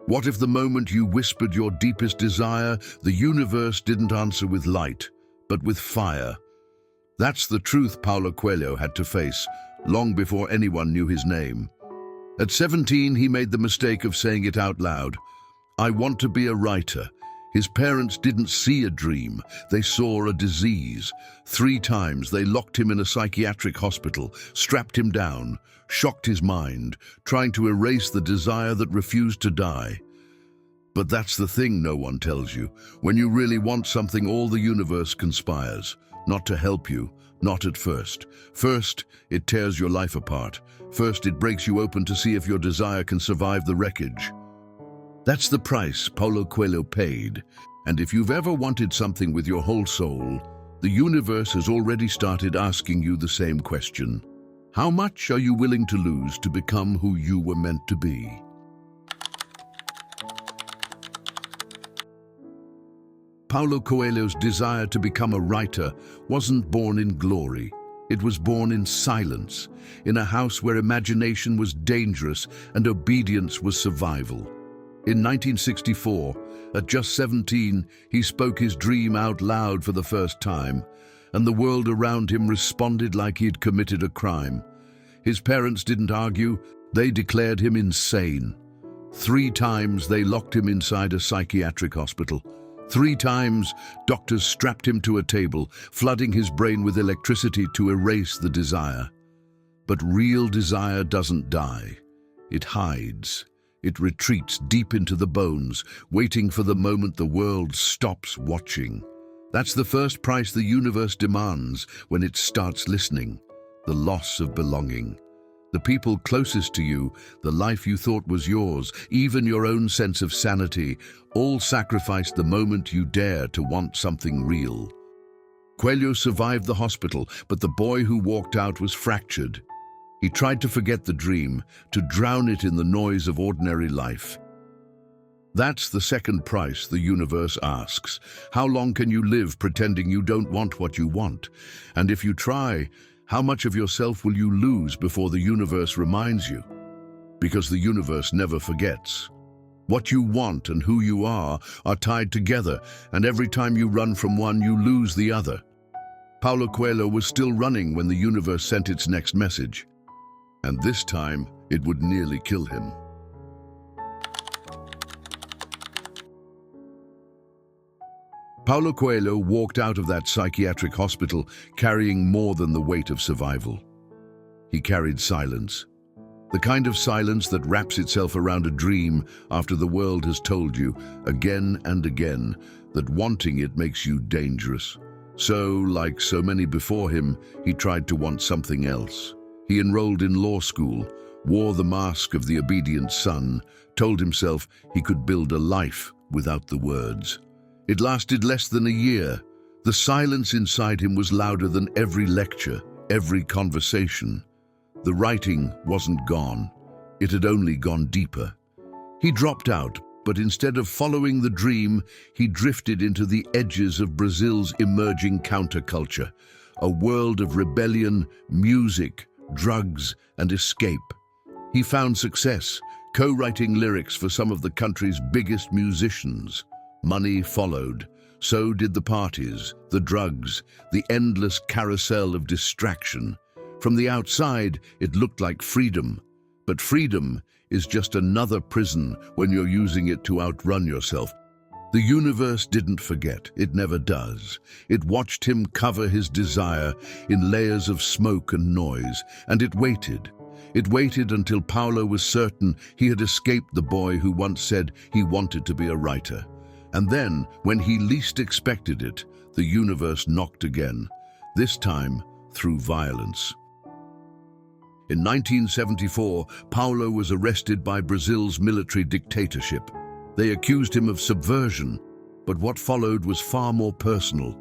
What if the moment you whispered your deepest desire, the universe didn't answer with light, but with fire? That's the truth Paulo Coelho had to face, long before anyone knew his name. At 17, he made the mistake of saying it out loud. I want to be a writer. His parents didn't see a dream, they saw a disease. 3 times they locked him in a psychiatric hospital, strapped him down, shocked his mind, trying to erase the desire that refused to die. But that's the thing no one tells you. When you really want something, all the universe conspires. Not to help you, not at first. First, it tears your life apart. First, it breaks you open to see if your desire can survive the wreckage. That's the price Paulo Coelho paid. And if you've ever wanted something with your whole soul, the universe has already started asking you the same question. How much are you willing to lose to become who you were meant to be? Paulo Coelho's desire to become a writer wasn't born in glory. It was born in silence, in a house where imagination was dangerous and obedience was survival. In 1964, at just 17, he spoke his dream out loud for the first time, and the world around him responded like he'd committed a crime. His parents didn't argue, they declared him insane. 3 times they locked him inside a psychiatric hospital. 3 times, doctors strapped him to a table, flooding his brain with electricity to erase the desire. But real desire doesn't die. It hides. It retreats deep into the bones, waiting for the moment the world stops watching. That's the first price the universe demands when it starts listening: the loss of belonging. The people closest to you, the life you thought was yours, even your own sense of sanity, all sacrificed the moment you dare to want something real. Coelho survived the hospital, but the boy who walked out was fractured. He tried to forget the dream, to drown it in the noise of ordinary life. That's the second price the universe asks. How long can you live pretending you don't want what you want? And if you try, how much of yourself will you lose before the universe reminds you? Because the universe never forgets. What you want and who you are tied together, and every time you run from one, you lose the other. Paulo Coelho was still running when the universe sent its next message. And this time, it would nearly kill him. Paulo Coelho walked out of that psychiatric hospital carrying more than the weight of survival. He carried silence. The kind of silence that wraps itself around a dream after the world has told you, again and again, that wanting it makes you dangerous. So, like so many before him, he tried to want something else. He enrolled in law school, wore the mask of the obedient son, told himself he could build a life without the words. It lasted less than a year. The silence inside him was louder than every lecture, every conversation. The writing wasn't gone. It had only gone deeper. He dropped out, but instead of following the dream, he drifted into the edges of Brazil's emerging counterculture, a world of rebellion, music, drugs, and escape. He found success, co-writing lyrics for some of the country's biggest musicians. Money followed. So did the parties, the drugs, the endless carousel of distraction. From the outside, it looked like freedom. But freedom is just another prison when you're using it to outrun yourself. The universe didn't forget. It never does. It watched him cover his desire in layers of smoke and noise, and it waited. It waited until Paulo was certain he had escaped the boy who once said he wanted to be a writer. And then, when he least expected it, the universe knocked again, this time through violence. In 1974, Paulo was arrested by Brazil's military dictatorship. They accused him of subversion, but what followed was far more personal.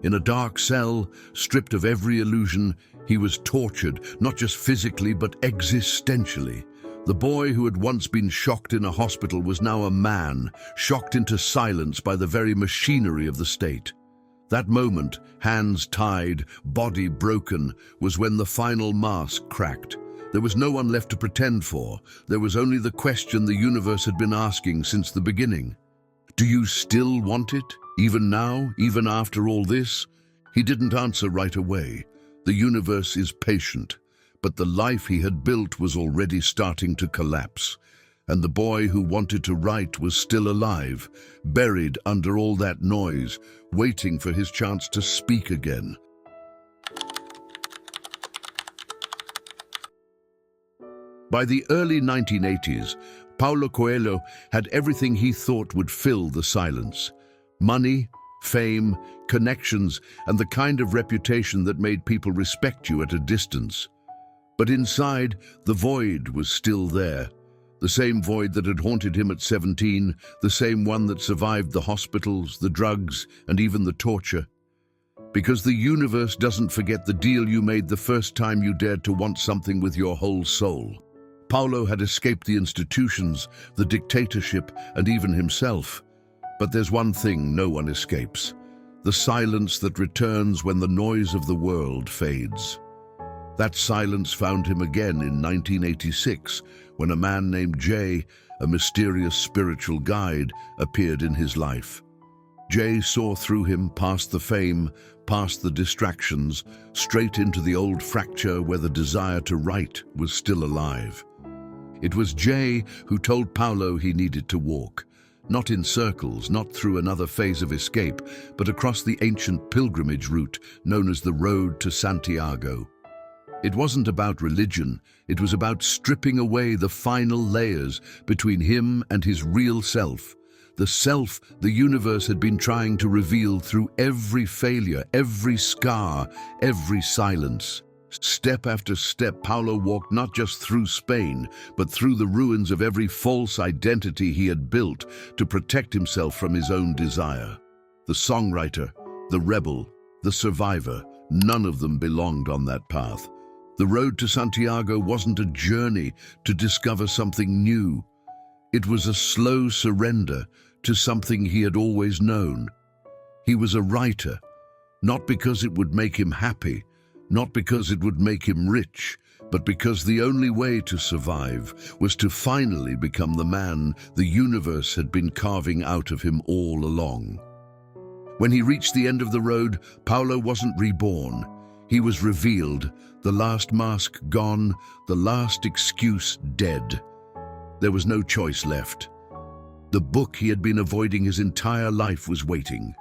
In a dark cell, stripped of every illusion, he was tortured, not just physically but existentially. The boy who had once been shocked in a hospital was now a man, shocked into silence by the very machinery of the state. That moment, hands tied, body broken, was when the final mask cracked. There was no one left to pretend for. There was only the question the universe had been asking since the beginning. Do you still want it? Even now? Even after all this? He didn't answer right away. The universe is patient, but the life he had built was already starting to collapse. And the boy who wanted to write was still alive, buried under all that noise, waiting for his chance to speak again. By the early 1980s, Paulo Coelho had everything he thought would fill the silence. Money, fame, connections, and the kind of reputation that made people respect you at a distance. But inside, the void was still there. The same void that had haunted him at 17, the same one that survived the hospitals, the drugs, and even the torture. Because the universe doesn't forget the deal you made the first time you dared to want something with your whole soul. Paulo had escaped the institutions, the dictatorship, and even himself. But there's one thing no one escapes: the silence that returns when the noise of the world fades. That silence found him again in 1986, when a man named Jay, a mysterious spiritual guide, appeared in his life. Jay saw through him, past the fame, past the distractions, straight into the old fracture where the desire to write was still alive. It was Jay who told Paulo he needed to walk, not in circles, not through another phase of escape, but across the ancient pilgrimage route known as the Road to Santiago. It wasn't about religion, it was about stripping away the final layers between him and his real self, the self the universe had been trying to reveal through every failure, every scar, every silence. Step after step, Paulo walked not just through Spain, but through the ruins of every false identity he had built to protect himself from his own desire. The songwriter, the rebel, the survivor, none of them belonged on that path. The road to Santiago wasn't a journey to discover something new. It was a slow surrender to something he had always known. He was a writer, not because it would make him happy, not because it would make him rich, but because the only way to survive was to finally become the man the universe had been carving out of him all along. When he reached the end of the road, Paulo wasn't reborn. He was revealed, the last mask gone, the last excuse dead. There was no choice left. The book he had been avoiding his entire life was waiting.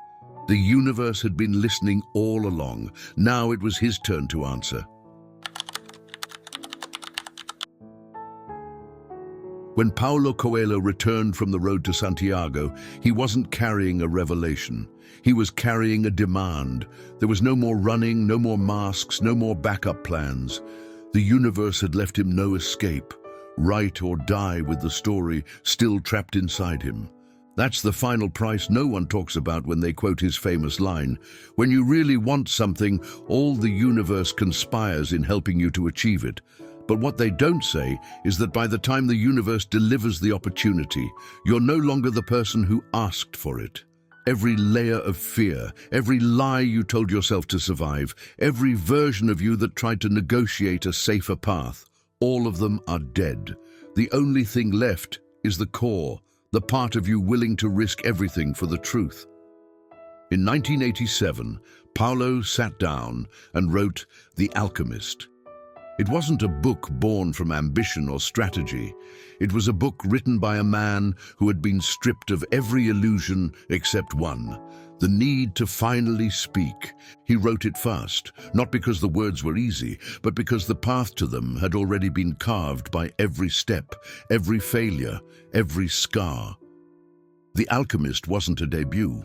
The universe had been listening all along. Now it was his turn to answer. When Paulo Coelho returned from the road to Santiago, he wasn't carrying a revelation. He was carrying a demand. There was no more running, no more masks, no more backup plans. The universe had left him no escape. Write or die with the story still trapped inside him. That's the final price no one talks about when they quote his famous line: "When you really want something, all the universe conspires in helping you to achieve it." But what they don't say is that by the time the universe delivers the opportunity, you're no longer the person who asked for it. Every layer of fear, every lie you told yourself to survive, every version of you that tried to negotiate a safer path, all of them are dead. The only thing left is the core, the part of you willing to risk everything for the truth. In 1987, Paulo sat down and wrote The Alchemist. It wasn't a book born from ambition or strategy. It was a book written by a man who had been stripped of every illusion except one: the need to finally speak. He wrote it fast, not because the words were easy, but because the path to them had already been carved by every step, every failure, every scar. The Alchemist wasn't a debut.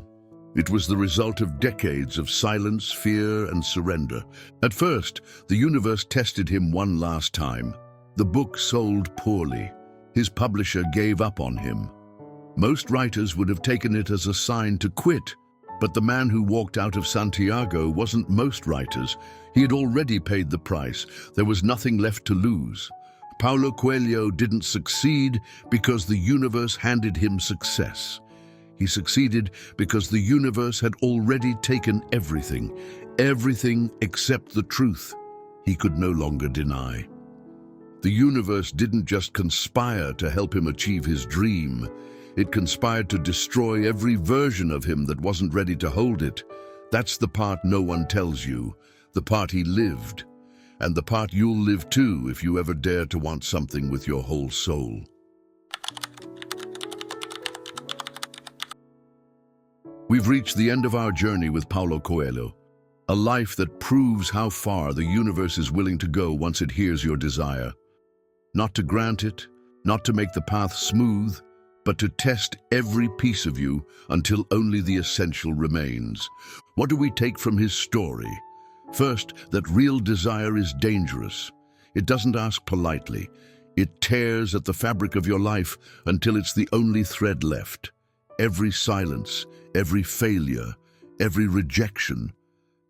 It was the result of decades of silence, fear, and surrender. At first, the universe tested him one last time. The book sold poorly. His publisher gave up on him. Most writers would have taken it as a sign to quit, but the man who walked out of Santiago wasn't most writers. He had already paid the price. There was nothing left to lose. Paulo Coelho didn't succeed because the universe handed him success. He succeeded because the universe had already taken everything except the truth he could no longer deny. The universe didn't just conspire to help him achieve his dream. It conspired to destroy every version of him that wasn't ready to hold it. That's the part no one tells you, the part he lived, and the part you'll live too if you ever dare to want something with your whole soul. We've reached the end of our journey with Paulo Coelho, a life that proves how far the universe is willing to go once it hears your desire. Not to grant it, not to make the path smooth, but to test every piece of you until only the essential remains. What do we take from his story? First, that real desire is dangerous. It doesn't ask politely. It tears at the fabric of your life until it's the only thread left. Every silence, every failure, every rejection.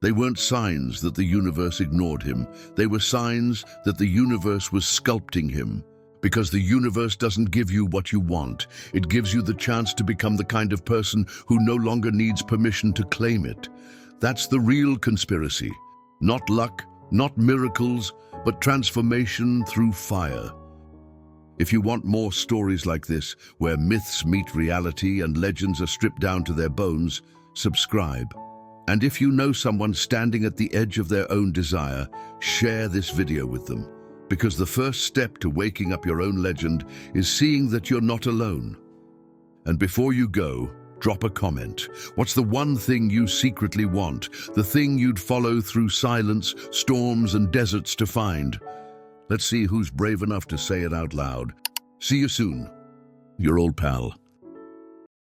They weren't signs that the universe ignored him. They were signs that the universe was sculpting him. Because the universe doesn't give you what you want. It gives you the chance to become the kind of person who no longer needs permission to claim it. That's the real conspiracy. Not luck, not miracles, but transformation through fire. If you want more stories like this, where myths meet reality and legends are stripped down to their bones, subscribe. And if you know someone standing at the edge of their own desire, share this video with them. Because the first step to waking up your own legend is seeing that you're not alone. And before you go, drop a comment. What's the one thing you secretly want? The thing you'd follow through silence, storms, and deserts to find? Let's see who's brave enough to say it out loud. See you soon. Your old pal.